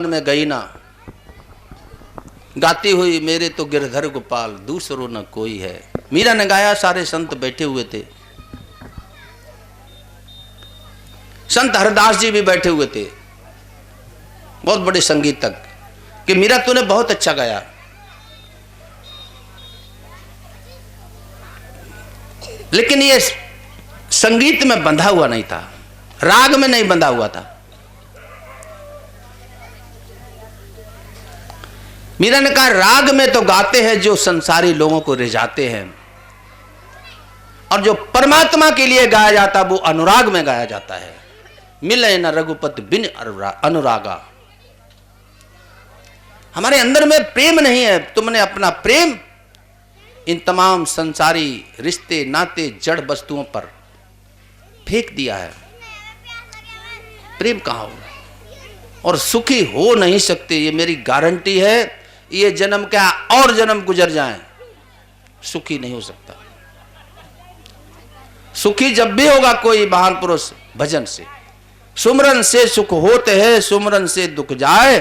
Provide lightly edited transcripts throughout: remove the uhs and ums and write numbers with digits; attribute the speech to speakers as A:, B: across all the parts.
A: में गई ना, गाती हुई मेरे तो गिरधर गोपाल दूसरो न कोई है। मीरा ने गाया, सारे संत बैठे हुए थे, संत हरदास जी भी बैठे हुए थे, बहुत बड़े संगीतज्ञ, कि मीरा तूने बहुत अच्छा गाया, लेकिन ये संगीत में बंधा हुआ नहीं था, राग में नहीं बंधा हुआ था। मीरा ने कहा, राग में तो गाते हैं जो संसारी लोगों को रिझाते हैं, और जो परमात्मा के लिए गाया जाता वो अनुराग में गाया जाता है। मिले न रघुपति बिन अनुरागा। हमारे अंदर में प्रेम नहीं है, तुमने अपना प्रेम इन तमाम संसारी रिश्ते नाते जड़ वस्तुओं पर फेंक दिया है। प्रेम कहां हो, और सुखी हो नहीं सकते, ये मेरी गारंटी है। ये जन्म क्या और जन्म गुजर जाएं, सुखी नहीं हो सकता। सुखी जब भी होगा कोई महान पुरुष भजन से, सुमरन से सुख होते हैं, सुमरन से दुख जाए,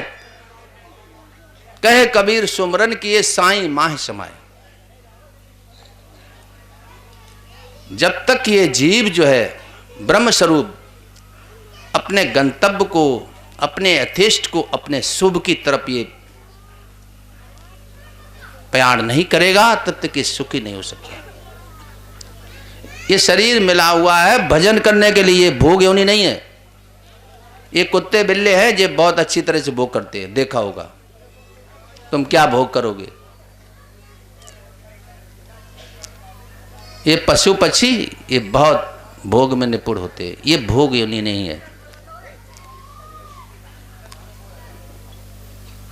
A: कहे कबीर सुमरन किए साईं माह समाए। जब तक ये जीव जो है ब्रह्म स्वरूप अपने गंतव्य को, अपने यथेष्ट को, अपने शुभ की तरफ ये प्रयाण नहीं करेगा, तब तक ये सुखी नहीं हो सकेगा। ये शरीर मिला हुआ है भजन करने के लिए, भोग योनि नहीं है। ये कुत्ते बिल्ले हैं जो बहुत अच्छी तरह से भोग करते हैं, देखा होगा। तुम क्या भोग करोगे? ये पशु पक्षी ये बहुत भोग में निपुण होते हैं, ये भोग योनि नहीं है।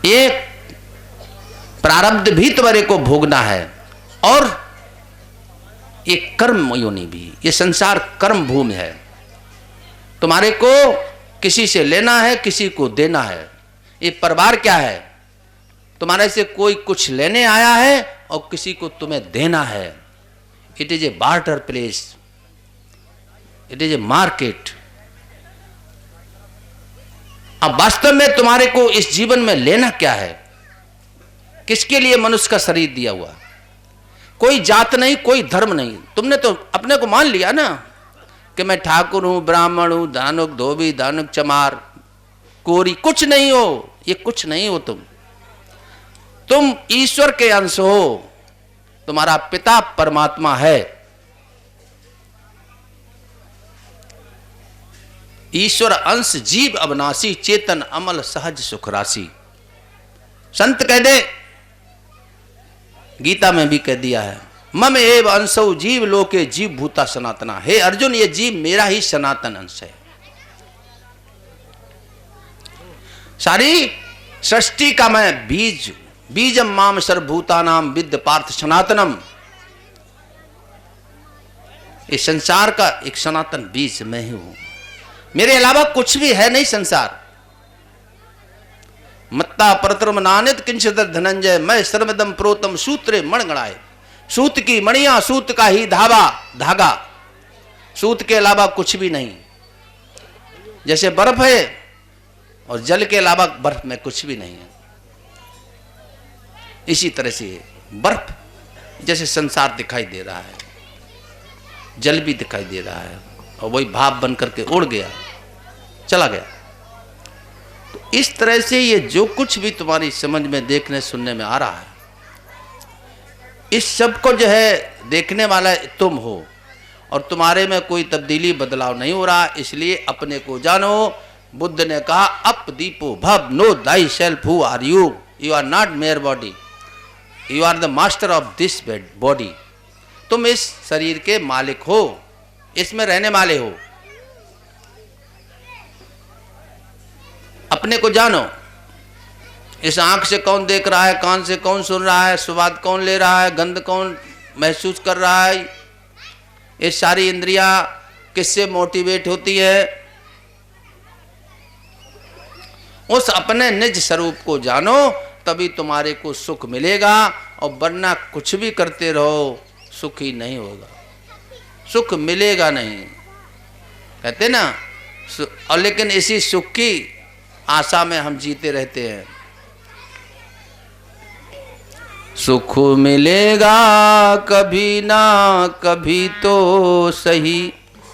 A: ये प्रारब्ध भी तुम्हारे को भोगना है, और ये कर्म योनि भी। ये संसार कर्म भूमि है, तुम्हारे को किसी से लेना है, किसी को देना है। ये परिवार क्या है, तुम्हारे से कोई कुछ लेने आया है और किसी को तुम्हें देना है। It is a barter place, it is a market. अब वास्तव में तुम्हारे को इस जीवन में लेना क्या है? किसके लिए मनुष्य का शरीर दिया हुआ? कोई जात नहीं, कोई धर्म नहीं। तुमने तो अपने को मान लिया ना कि मैं ठाकुर हूं, ब्राह्मण हूं, धानुक धोबी, धानुक चमार, कोरी, कुछ नहीं हो। ये कुछ नहीं हो, तुम ईश्वर के अंश हो। तुम्हारा पिता परमात्मा है। ईश्वर अंश जीव अविनाशी, चेतन अमल सहज सुख राशि। संत कह दे, गीता में भी कह दिया है, मम एव अंशो जीव लोके जीव भूता सनातना। हे अर्जुन, ये जीव मेरा ही सनातन अंश है। सारी सृष्टि का मैं बीज, बीजम माम सर्वभूतानाम विद्य पार्थ सनातनम। इस संसार का एक सनातन बीज मैं ही हूं, मेरे अलावा कुछ भी है नहीं संसार। मत्ता परतरम नानित किंचित धनंजय, मैं सर्वदम प्रोतम सूत्रे मणगणाए। सूत की मणियां, सूत का ही धागा, सूत के अलावा कुछ भी नहीं। जैसे बर्फ है और जल के अलावा बर्फ में कुछ भी नहीं है, इसी तरह से बर्फ जैसे संसार दिखाई दे रहा है, जल भी दिखाई दे रहा है, और वही भाप बन करके उड़ गया, चला गया। तो इस तरह से ये जो कुछ भी तुम्हारी समझ में, देखने सुनने में आ रहा है, इस सब को जो है देखने वाला तुम हो, और तुम्हारे में कोई तब्दीली बदलाव नहीं हो रहा। इसलिए अपने को जानो। बुद्ध ने कहा, अप दीपो भव, know thy self who are you. You are not mere body, you are the master of this body. तुम इस शरीर के मालिक हो, इसमें रहने वाले हो। अपने को जानो। इस आंख से कौन देख रहा है, कान से कौन सुन रहा है, स्वाद कौन ले रहा है, गंध कौन महसूस कर रहा है, ये सारी इंद्रियां किससे मोटिवेट होती है। उस अपने निज स्वरूप को जानो, तभी तुम्हारे को सुख मिलेगा। और वरना कुछ भी करते रहो, सुखी नहीं होगा, सुख मिलेगा नहीं। कहते ना, और लेकिन इसी सुख की आशा में हम जीते रहते हैं। सुख मिलेगा कभी ना कभी तो सही।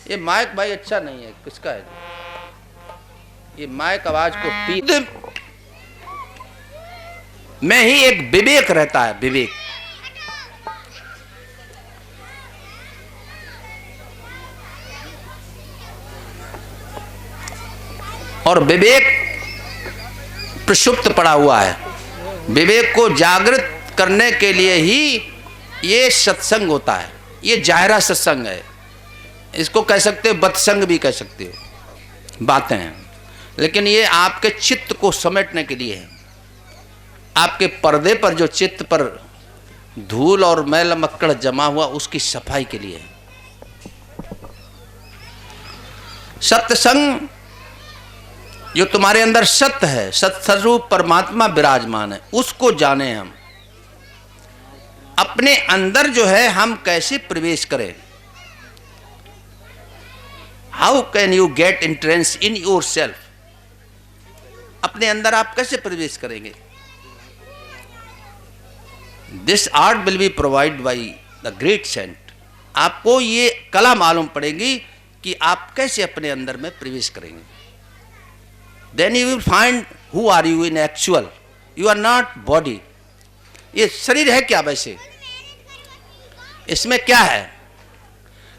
A: ये माइक भाई अच्छा नहीं है, किसका है ये माइक? आवाज को पी में ही एक विवेक रहता है, विवेक। और विवेक प्रसुप्त पड़ा हुआ है। विवेक को जागृत करने के लिए ही ये सत्संग होता है। ये जाहिरा सत्संग है, इसको कह सकते हो, बत्संग भी कह सकते हो, बातें हैं। लेकिन ये आपके चित्त को समेटने के लिए है। आपके पर्दे पर जो चित्त पर धूल और मैल मक्कड़ जमा हुआ, उसकी सफाई के लिए है। सत्संग जो तुम्हारे अंदर सत्य है, सत्स्वरूप परमात्मा विराजमान है, उसको जाने हम। अपने अंदर जो है हम कैसे प्रवेश करें? How can you get entrance in your self? अपने अंदर आप कैसे प्रवेश करेंगे? This art will be provide by the great saint. आपको ये कला मालूम पड़ेगी कि आप कैसे अपने अंदर में प्रवेश करेंगे। Then you will find who are you in actual. You are not body. ये शरीर है क्या? वैसे इसमें क्या है?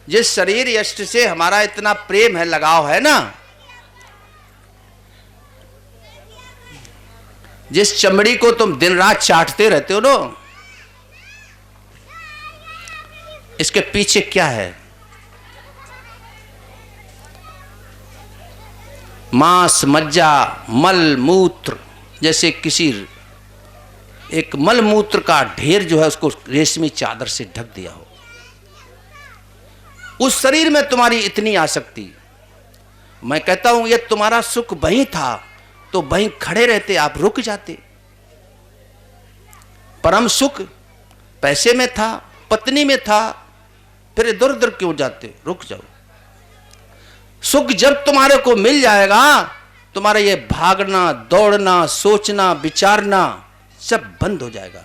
A: जिस शरीर यष्ट से हमारा इतना प्रेम है, लगाव है ना, जिस चमड़ी को तुम दिन रात चाटते रहते हो ना, इसके पीछे क्या है? मांस, मज्जा, मल मूत्र। जैसे किसी एक मल मूत्र का ढेर जो है उसको रेशमी चादर से ढक दिया हो। उस शरीर में तुम्हारी इतनी आसक्ति। मैं कहता हूं ये तुम्हारा सुख वहीं था तो वहीं खड़े रहते, आप रुक जाते। परम सुख पैसे में था, पत्नी में था, फिर इधर उधर क्यों जाते? रुक जाओ। सुख जब तुम्हारे को मिल जाएगा, तुम्हारा ये भागना, दौड़ना, सोचना, विचारना सब बंद हो जाएगा।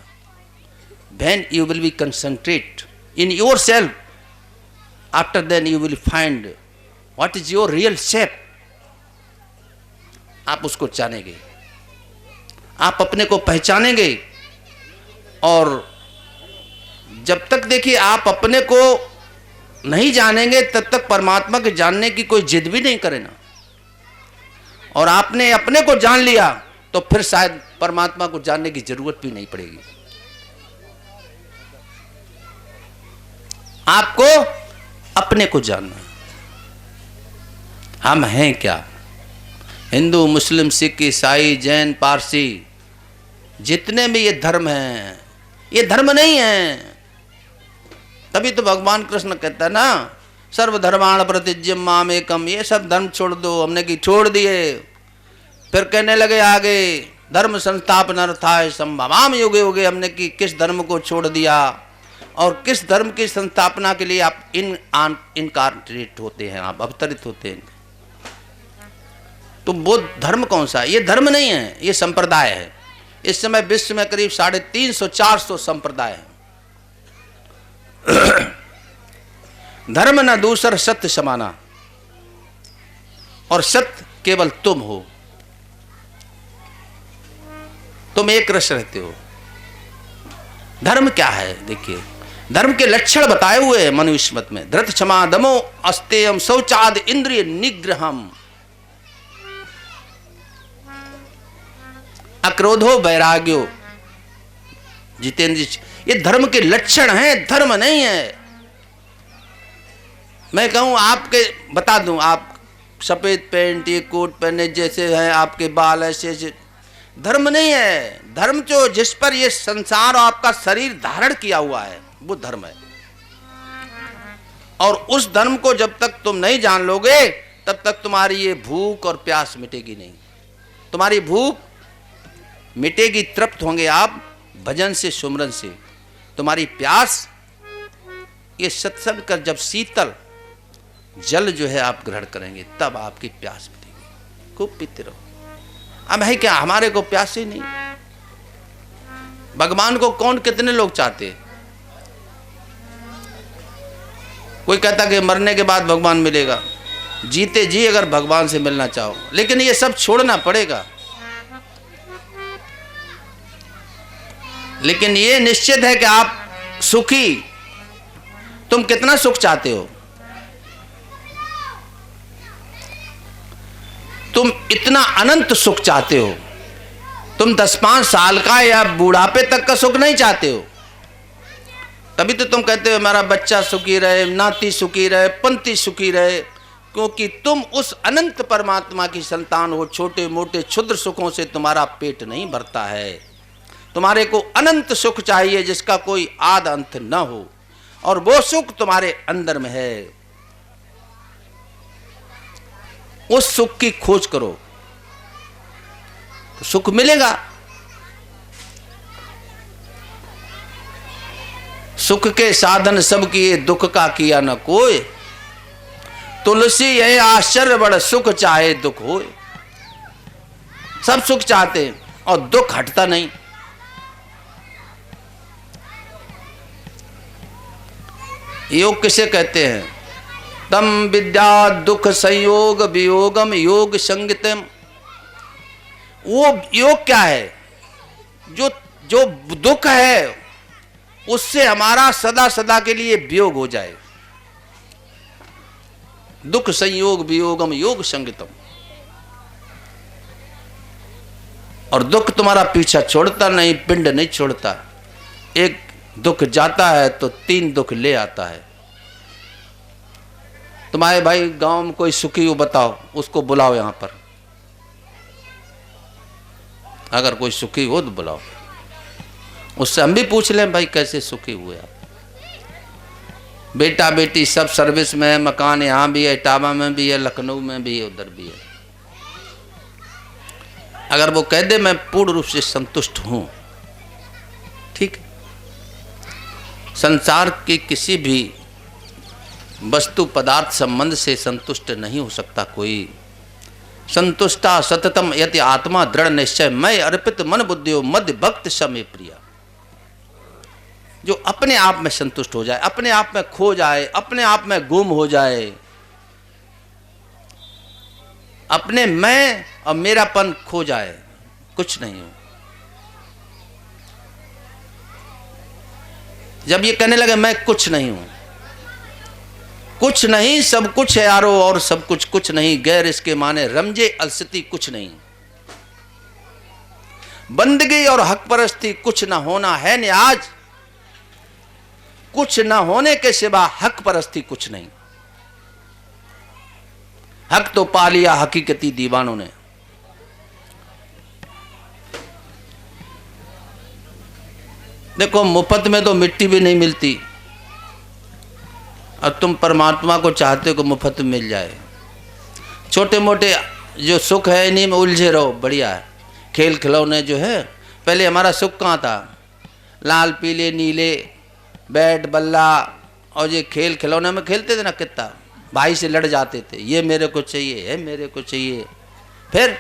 A: When you will be concentrate in yourself, after then you will find what is your real shape. आप उसको जानेंगे, आप अपने को पहचानेंगे। और जब तक देखिए आप अपने को नहीं जानेंगे, तब तक परमात्मा के जानने की कोई जिद भी नहीं करे ना। और आपने अपने को जान लिया तो फिर शायद परमात्मा को जानने की जरूरत भी नहीं पड़ेगी। आपको अपने को जानना, हम हैं क्या। हिंदू, मुस्लिम, सिख, ईसाई, जैन, पारसी, जितने भी ये धर्म हैं, ये धर्म नहीं है। तभी तो भगवान कृष्ण कहता है ना, सर्वधर्माण प्रतिज्यम मामेकम। ये सब धर्म छोड़ दो। हमने की छोड़ दिए। फिर कहने लगे आगे, धर्म संस्थापनार्थाय संभवाम युगे युगे। हमने की किस धर्म को छोड़ दिया और किस धर्म की संस्थापना के लिए आप इनकार्नेट होते हैं, आप अवतरित होते हैं। तो वो धर्म कौन सा है? ये धर्म नहीं है, ये संप्रदाय है। इस समय विश्व में करीब 350-400 संप्रदाय हैं। धर्म न दूसर सत्य समाना, और सत्य केवल तुम हो। तुम एक रस रहते हो। धर्म क्या है? देखिए, धर्म के लक्षण बताए हुए हैं मनुस्मृत में। धृत क्षमा दमो अस्तेयम शौचाद इंद्रिय निग्रहम अक्रोधो वैराग्यो जितेंद्र। ये धर्म के लक्षण हैं, धर्म नहीं है। मैं कहूं आपके बता दूं, आप सफेद पैंट, ये कोट पहने जैसे हैं, आपके बाल ऐसे ऐसे, धर्म नहीं है। धर्म जो जिस पर ये संसार और आपका शरीर धारण किया हुआ है, वो धर्म है। और उस धर्म को जब तक तुम नहीं जान लोगे, तब तक तुम्हारी ये भूख और प्यास मिटेगी नहीं। तुम्हारी भूख मिटेगी, तृप्त होंगे आप भजन से, सुमरन से। तुम्हारी प्यास ये सत्संग कर जब शीतल जल जो है आप ग्रहण करेंगे, तब आपकी प्यास मिटेगी। खूब पीते रहो। अब है क्या, हमारे को प्यास ही नहीं। भगवान को कौन कितने लोग चाहते हैं? कोई कहता कि मरने के बाद भगवान मिलेगा, जीते जी अगर भगवान से मिलना चाहो, लेकिन ये सब छोड़ना पड़ेगा। लेकिन ये निश्चित है कि आप सुखी, तुम कितना सुख चाहते हो? तुम इतना अनंत सुख चाहते हो, तुम 10-5 साल का या बुढ़ापे तक का सुख नहीं चाहते हो। तभी तो तुम कहते हो हमारा बच्चा सुखी रहे, नाती सुखी रहे, पंथी सुखी रहे, क्योंकि तुम उस अनंत परमात्मा की संतान हो। छोटे मोटे क्षुद्र सुखों से तुम्हारा पेट नहीं भरता है। तुम्हारे को अनंत सुख चाहिए जिसका कोई आद अंत न हो, और वो सुख तुम्हारे अंदर में है। उस सुख की खोज करो तो सुख मिलेगा। सुख के साधन सब किए, दुख का किया न कोई। तुलसी यह आश्चर्य बड़, सुख चाहे दुख होए। सब सुख चाहते हैं और दुख हटता नहीं। योग किसे कहते हैं? तम विद्या दुख संयोग वियोगम योग संगतम। वो योग क्या है? जो दुख है उससे हमारा सदा सदा के लिए वियोग हो जाए। दुख संयोग वियोगम योग संगतम। और दुख तुम्हारा पीछा छोड़ता नहीं, पिंड नहीं छोड़ता। एक दुख जाता है तो 3 दुख ले आता है। तुम्हारे भाई गांव में कोई सुखी हो बताओ, उसको बुलाओ यहां पर। अगर कोई सुखी हो तो बुलाओ, उससे हम भी पूछ लें भाई कैसे सुखी हुए आप। बेटा बेटी सब सर्विस में है, मकान यहां भी है, इटावा में भी है, लखनऊ में भी है, उधर भी है। अगर वो कह दे मैं पूर्ण रूप से संतुष्ट हूं, ठीक है। संसार की किसी भी वस्तु पदार्थ संबंध से संतुष्ट नहीं हो सकता कोई। संतुष्टा सततम यति आत्मा दृढ़ निश्चय, मैं अर्पित मन बुद्धियो मध्य भक्त समय प्रिया। जो अपने आप में संतुष्ट हो जाए, अपने आप में खो जाए, अपने आप में गुम हो जाए, अपने मैं और मेरापन खो जाए, कुछ नहीं हो। जब ये कहने लगे मैं कुछ नहीं हूं, कुछ नहीं सब कुछ है यारो, और सब कुछ कुछ नहीं, गैर इसके माने रमजे अलसती कुछ नहीं। बंदगी और हक परस्ती कुछ न होना है न आज, कुछ न होने के सिवा हक परस्ती कुछ नहीं। हक तो पा लिया हकीकती दीवानों ने। देखो मुफ्त में तो मिट्टी भी नहीं मिलती, और तुम परमात्मा को चाहते हो कि मुफ्त में मिल जाए। छोटे मोटे जो सुख है इन्हीं में उलझे रहो, बढ़िया है। खेल खिलौने जो है, पहले हमारा सुख कहाँ था? लाल पीले नीले बैट बल्ला, और ये खेल खिलौने में खेलते थे ना, कितना भाई से लड़ जाते थे, ये मेरे को चाहिए, है मेरे को चाहिए। फिर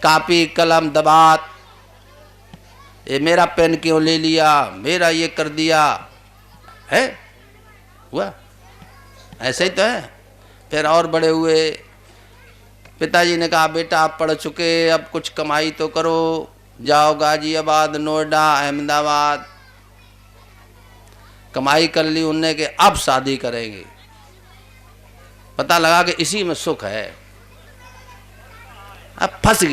A: कापी कलम दबात, ये मेरा पेन क्यों ले लिया, मेरा ये कर दिया, है हुआ ऐसे ही तो है। फिर और बड़े हुए, पिताजी ने कहा बेटा आप पढ़ चुके, अब कुछ कमाई तो करो, जाओ गाजियाबाद नोएडा अहमदाबाद, कमाई कर ली उनने के अब शादी करेंगे। पता लगा कि इसी में सुख है। अब फंस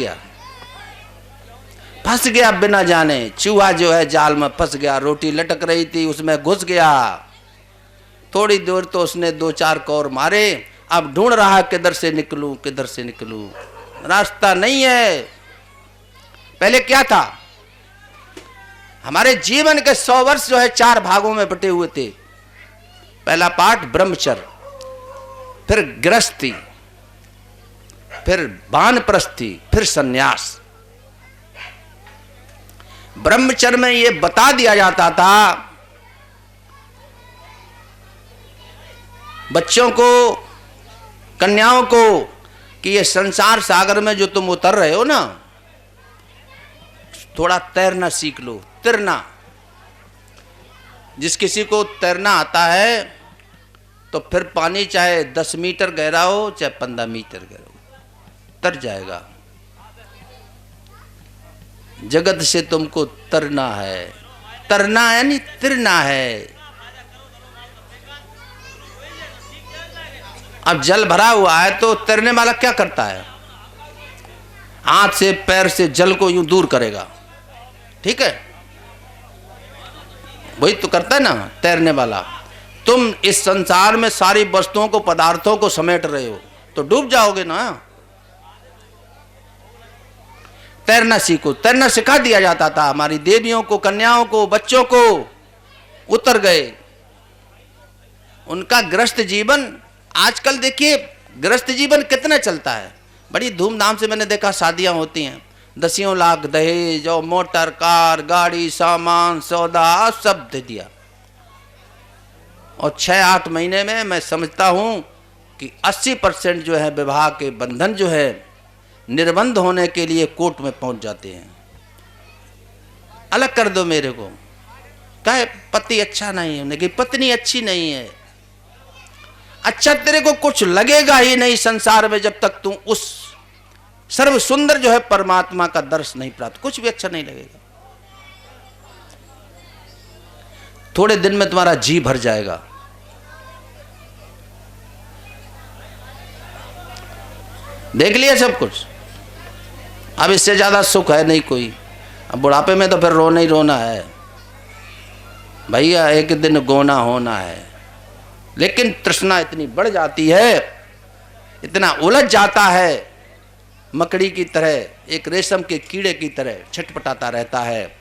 A: गया बिना जाने। चूहा जो है जाल में फंस गया, रोटी लटक रही थी उसमें घुस गया। थोड़ी देर तो उसने 2-4 कौर मारे, अब ढूंढ रहा किधर से निकलूं, किधर से निकलूं, रास्ता नहीं है। पहले क्या था? हमारे जीवन के 100 वर्ष जो है 4 भागों में बटे हुए थे। पहला पार्ट ब्रह्मचर्य, फिर गृहस्थी, फिर वानप्रस्थी, फिर सन्यास। ब्रह्मचर्य में यह बता दिया जाता था बच्चों को, कन्याओं को, कि ये संसार सागर में जो तुम उतर रहे हो ना, थोड़ा तैरना सीख लो, तैरना। जिस किसी को तैरना आता है तो फिर पानी चाहे 10 मीटर गहरा हो चाहे 15 मीटर गहरा हो, तर जाएगा। जगत से तुमको तरना है, तरना यानी तिरना है। अब जल भरा हुआ है तो तैरने वाला क्या करता है? हाथ से पैर से जल को यूं दूर करेगा, ठीक है, वही तो करता है ना तैरने वाला। तुम इस संसार में सारी वस्तुओं को, पदार्थों को समेट रहे हो तो डूब जाओगे ना। तैरना सीखो। तैरना सिखा दिया जाता था हमारी देवियों को, कन्याओं को, बच्चों को। उतर गए। उनका गृहस्थ जीवन, आजकल देखिए गृहस्थ जीवन कितना चलता है। बड़ी धूमधाम से मैंने देखा शादियां होती हैं, 10 लाख दहेज और मोटर कार गाड़ी सामान सौदा सब दे दिया, और 6-8 महीने में मैं समझता हूं कि 80% जो है विवाह के बंधन जो है निर्बंध होने के लिए कोर्ट में पहुंच जाते हैं। अलग कर दो मेरे को, कहे पति अच्छा नहीं है, उन्हें पत्नी अच्छी नहीं है। अच्छा तेरे को कुछ लगेगा ही नहीं संसार में जब तक तू उस सर्व सुंदर जो है परमात्मा का दर्श नहीं प्राप्त, कुछ भी अच्छा नहीं लगेगा। थोड़े दिन में तुम्हारा जी भर जाएगा। देख लिया सब कुछ, अब इससे ज्यादा सुख है नहीं कोई। अब बुढ़ापे में तो फिर रोना ही रोना है भैया, एक दिन गोना होना है। लेकिन तृष्णा इतनी बढ़ जाती है, इतना उलझ जाता है, मकड़ी की तरह, एक रेशम के कीड़े की तरह छटपटाता रहता है।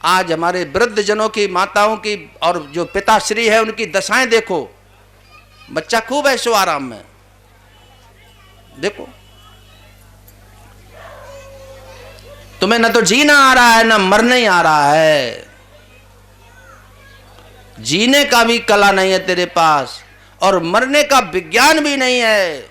A: आज हमारे वृद्ध जनों की, माताओं की और जो पिताश्री है उनकी दशाएं देखो। बच्चा खूब ऐशो आराम में, देखो तुम्हें न तो जीना आ रहा है न मरना ही आ रहा है। जीने का भी कला नहीं है तेरे पास और मरने का विज्ञान भी नहीं है।